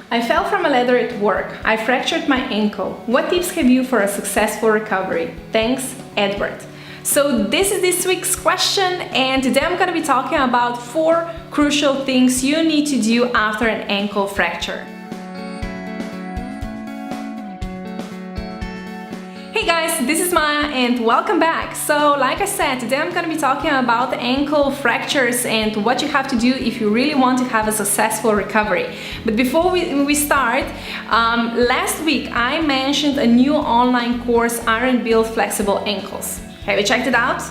I fell from a ladder at work. I fractured my ankle. What tips have you for a successful recovery? Thanks, Edward. So this is this week's question, and today I'm going to be talking about 4 crucial things you need to do after an ankle fracture. Hey guys, this is Maya and welcome back. So like I said, today I'm going to be talking about ankle fractures and what you have to do if you really want to have a successful recovery. But before we start, last week I mentioned a new online course, Iron Build Flexible Ankles. Have you checked it out?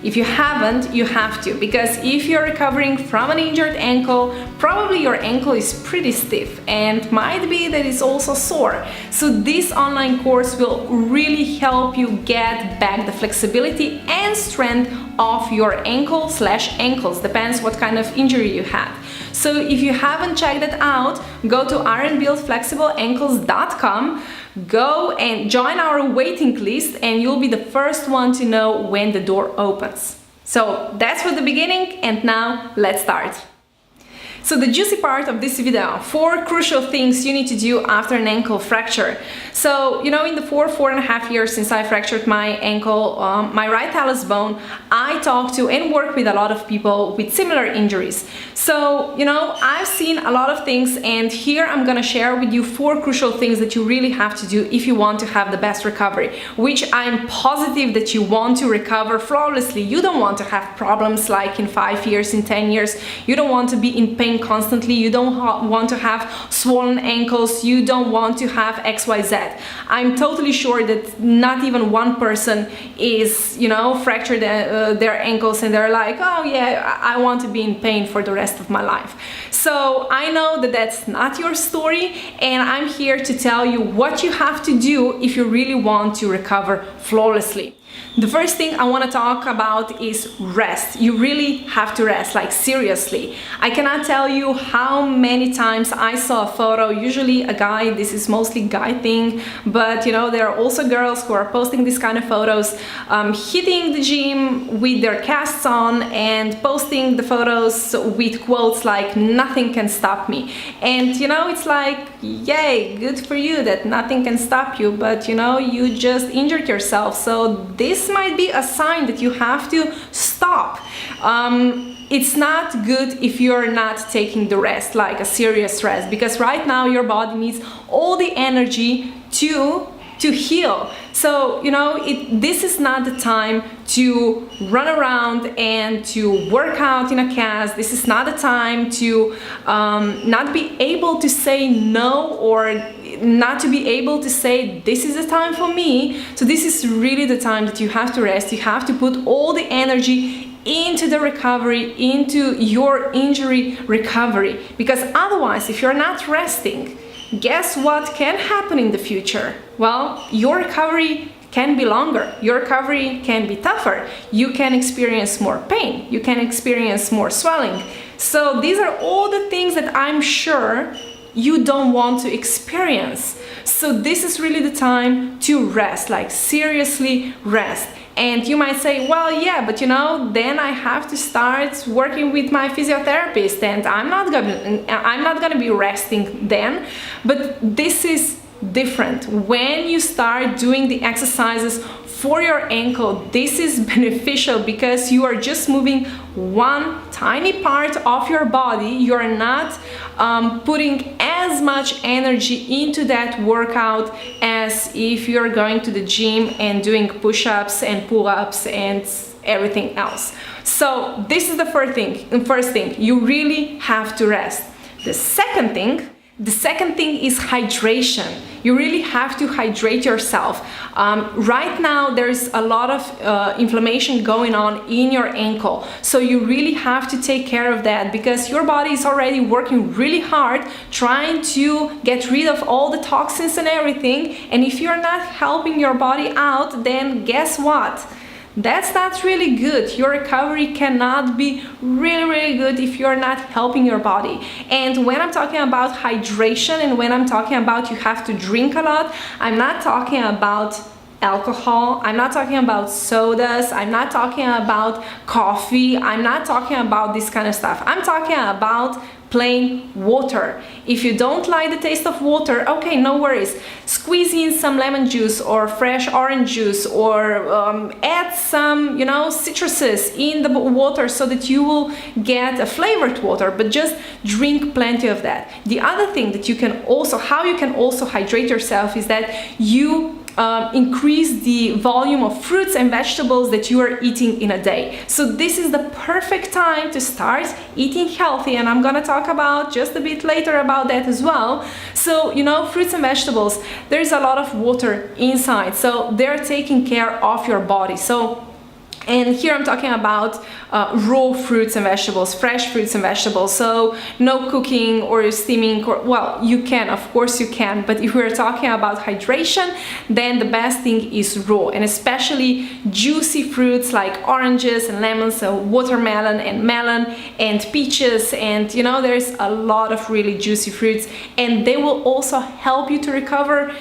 If you haven't, you have to, because if you're recovering from an injured ankle, probably your ankle is pretty stiff and might be that it's also sore. So this online course will really help you get back the flexibility and strength of your ankles, depends what kind of injury you had. So if you haven't checked it out, go to ironbuildflexibleankles.com. Go and join our waiting list and you'll be the first one to know when the door opens. So that's for the beginning, and now let's start. So the juicy part of this video, 4 crucial things you need to do after an ankle fracture. So, in the 4.5 years since I fractured my ankle, my right talus bone, I talked to and work with a lot of people with similar injuries. So, I've seen a lot of things, and here I'm gonna share with you 4 crucial things that you really have to do if you want to have the best recovery, which I'm positive that you want to recover flawlessly. You don't want to have problems like in 5 years, in 10 years. You don't want to be in pain constantly. You don't want to have swollen ankles. You don't want to have XYZ. I'm totally sure that not even one person is, fractured their ankles and they're like, oh yeah, I want to be in pain for the rest of my life. So I know that that's not your story, and I'm here to tell you what you have to do if you really want to recover flawlessly. The first thing I want to talk about is rest. You really have to rest, like seriously. I cannot tell you how many times I saw a photo, usually a guy, this is mostly guy thing, but there are also girls who are posting this kind of photos, hitting the gym with their casts on and posting the photos with quotes like, nothing can stop me. And it's like, yay, good for you that nothing can stop you, but you just injured yourself. So this might be a sign that you have to stop. It's not good if you're not taking the rest, like a serious rest, because right now your body needs all the energy to heal. So this is not the time to run around and to work out in a cast. This is not the time to not be able to say no, or not to be able to say this is the time for me. So this is really the time that you have to rest. You have to put all the energy into the recovery, into your injury recovery, because otherwise, if you're not resting, guess what can happen in the future? Well, your recovery can be longer, your recovery can be tougher, you can experience more pain, you can experience more swelling. So these are all the things that I'm sure you don't want to experience. So this is really the time to rest, like seriously rest. And you might say, well, yeah, but then I have to start working with my physiotherapist and I'm not gonna be resting then. But this is different. When you start doing the exercises for your ankle, this is beneficial because you are just moving one tiny part of your body. You're not putting as much energy into that workout as if you're going to the gym and doing push-ups and pull-ups and everything else. So this is the first thing. You really have to rest. The second thing is hydration. You really have to hydrate yourself. Right now there's a lot of inflammation going on in your ankle, so you really have to take care of that, because your body is already working really hard trying to get rid of all the toxins and everything, and if you're not helping your body out, then guess what? That's not really good. Your recovery cannot be really good if you're not helping your body. And when I'm talking about hydration and when I'm talking about you have to drink a lot, I'm not talking about alcohol, I'm not talking about sodas, I'm not talking about coffee, I'm not talking about this kind of stuff. I'm talking about plain water. If you don't like the taste of water, okay, no worries. Squeeze in some lemon juice or fresh orange juice, or add some, citruses in the water so that you will get a flavored water, but just drink plenty of that. The other thing that how you can also hydrate yourself is that you increase the volume of fruits and vegetables that you are eating in a day. So this is the perfect time to start eating healthy, and I'm gonna talk about just a bit later about that as well. So fruits and vegetables, there's a lot of water inside, so they're taking care of your body. And here I'm talking about raw fruits and vegetables, fresh fruits and vegetables. So no cooking or steaming, well, you can, of course you can, but if we're talking about hydration, then the best thing is raw, and especially juicy fruits like oranges and lemons, so watermelon and melon and peaches, and there's a lot of really juicy fruits, and they will also help you to recover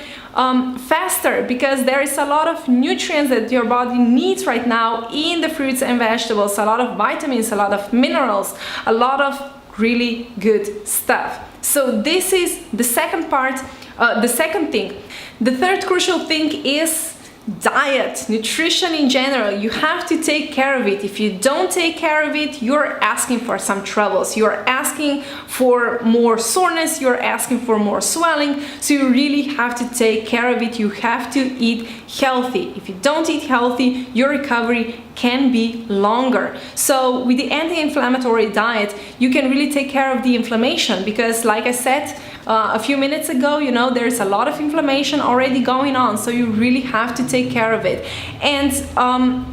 faster, because there is a lot of nutrients that your body needs right now in the fruits and vegetables, a lot of vitamins, a lot of minerals, a lot of really good stuff. So this is the second part, the second thing. The third crucial thing is diet, nutrition in general. You have to take care of it. If you don't take care of it, you're asking for some troubles. You're asking for more soreness, you're asking for more swelling. So you really have to take care of it. You have to eat healthy. If you don't eat healthy, your recovery can be longer. So with the anti-inflammatory diet, you can really take care of the inflammation, because like I said a few minutes ago, there's a lot of inflammation already going on, so you really have to take care of it. And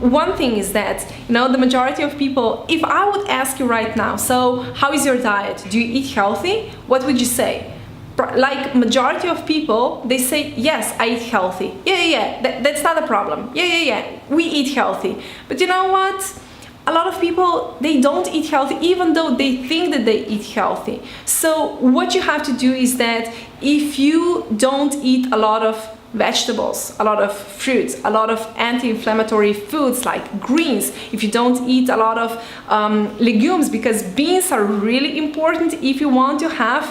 one thing is that, the majority of people, if I would ask you right now, so how is your diet? Do you eat healthy? What would you say? Like majority of people, they say, yes, I eat healthy. That's not a problem. We eat healthy. But you know what? A lot of people, they don't eat healthy, even though they think that they eat healthy. So what you have to do is that if you don't eat a lot of vegetables, a lot of fruits, a lot of anti-inflammatory foods like greens, if you don't eat a lot of legumes, because beans are really important if you want to have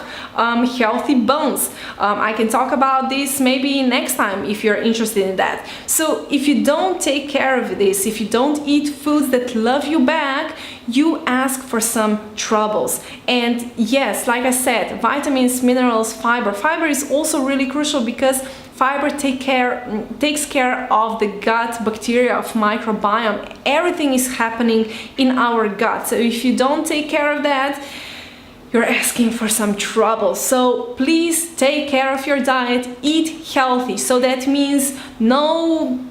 healthy bones. I can talk about this maybe next time if you're interested in that. So if you don't take care of this, if you don't eat foods that love you back, you ask for some troubles. And yes, like I said, vitamins, minerals, fiber. Fiber is also really crucial, because fiber takes care of the gut bacteria, of microbiome. Everything is happening in our gut. So if you don't take care of that, you're asking for some trouble. So please take care of your diet, eat healthy. So that means no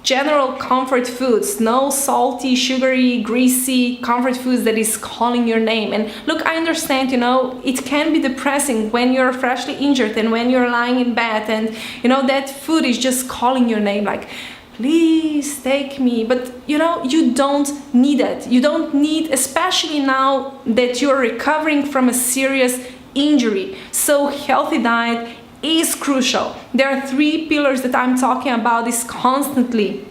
general comfort foods, no salty, sugary, greasy comfort foods that is calling your name. And look, I understand, it can be depressing when you're freshly injured and when you're lying in bed and that food is just calling your name, like, please take me. But you don't need it. You don't need, especially now that you're recovering from a serious injury. So healthy diet is crucial. There are 3 pillars that I'm talking about this constantly.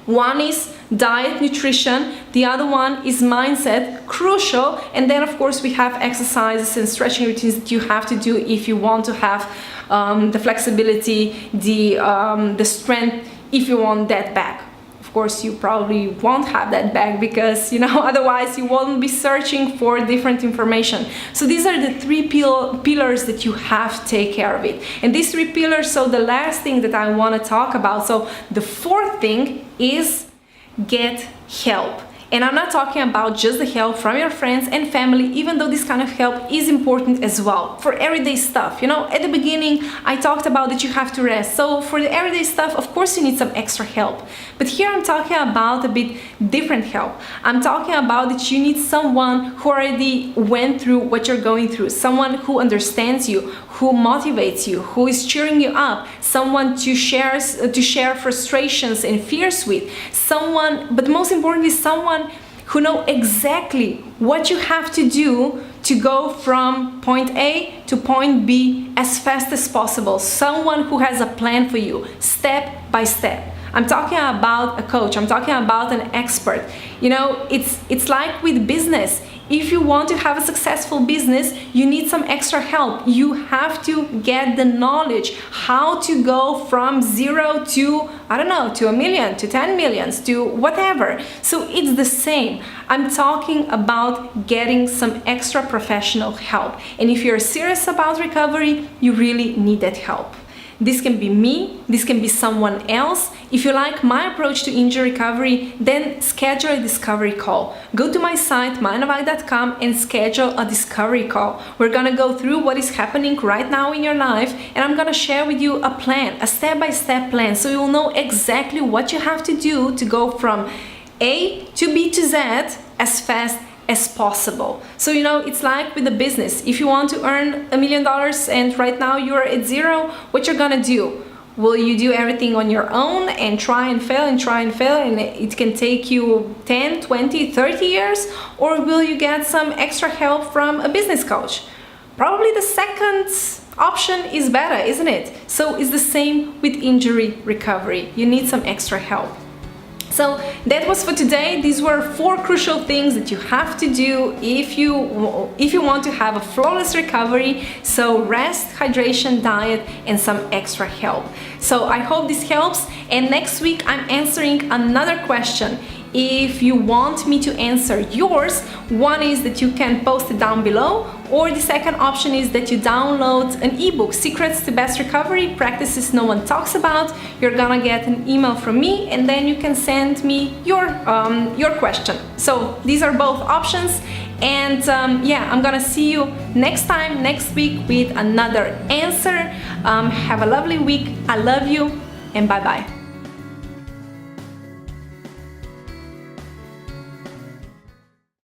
One is diet, nutrition. The other one is mindset, crucial. And then of course we have exercises and stretching routines that you have to do if you want to have the flexibility, the strength, if you want that back. Of course, you probably won't have that back, because otherwise you won't be searching for different information. So these are the 3 pillars that you have to take care of it. And these 3 pillars, so the last thing that I want to talk about, so the 4th thing is get help. And I'm not talking about just the help from your friends and family, even though this kind of help is important as well for everyday stuff. At the beginning, I talked about that you have to rest. So for the everyday stuff, of course, you need some extra help. But here I'm talking about a bit different help. I'm talking about that you need someone who already went through what you're going through, someone who understands you, who motivates you, who is cheering you up, someone to share frustrations and fears with, someone, but most importantly, someone who know exactly what you have to do to go from point A to point B as fast as possible. Someone who has a plan for you, step by step. I'm talking about a coach, I'm talking about an expert. It's like with business. if you want to have a successful business, you need some extra help. You have to get the knowledge how to go from 0 to, I don't know, to 1 million, to 10 millions, to whatever. So it's the same. I'm talking about getting some extra professional help. And if you're serious about recovery, you really need that help. This can be me, this can be someone else. If you like my approach to injury recovery, then schedule a discovery call. Go to my site, mynovak.com, and schedule a discovery call. We're gonna go through what is happening right now in your life, and I'm gonna share with you a plan, a step-by-step plan, so you'll know exactly what you have to do to go from A to B to Z as fast as possible. So, you know, it's like with the business. If you want to earn $1 million and right now you're at 0, what you're gonna do? Will you do everything on your own and try and fail and it can take you 10, 20, 30 years? Or will you get some extra help from a business coach? Probably the second option is better, isn't it? So it's the same with injury recovery. You need some extra help. So that was for today. These were 4 crucial things that you have to do if you want to have a flawless recovery. So rest, hydration, diet, and some extra help. So I hope this helps. And next week I'm answering another question. If you want me to answer yours, one is that you can post it down below, or the second option is that you download an ebook, Secrets to Best Recovery, Practices No One Talks About. You're gonna get an email from me, and then you can send me your question. So these are both options, and yeah, I'm gonna see you next time, next week, with another answer. Have a lovely week. I love you, and bye-bye.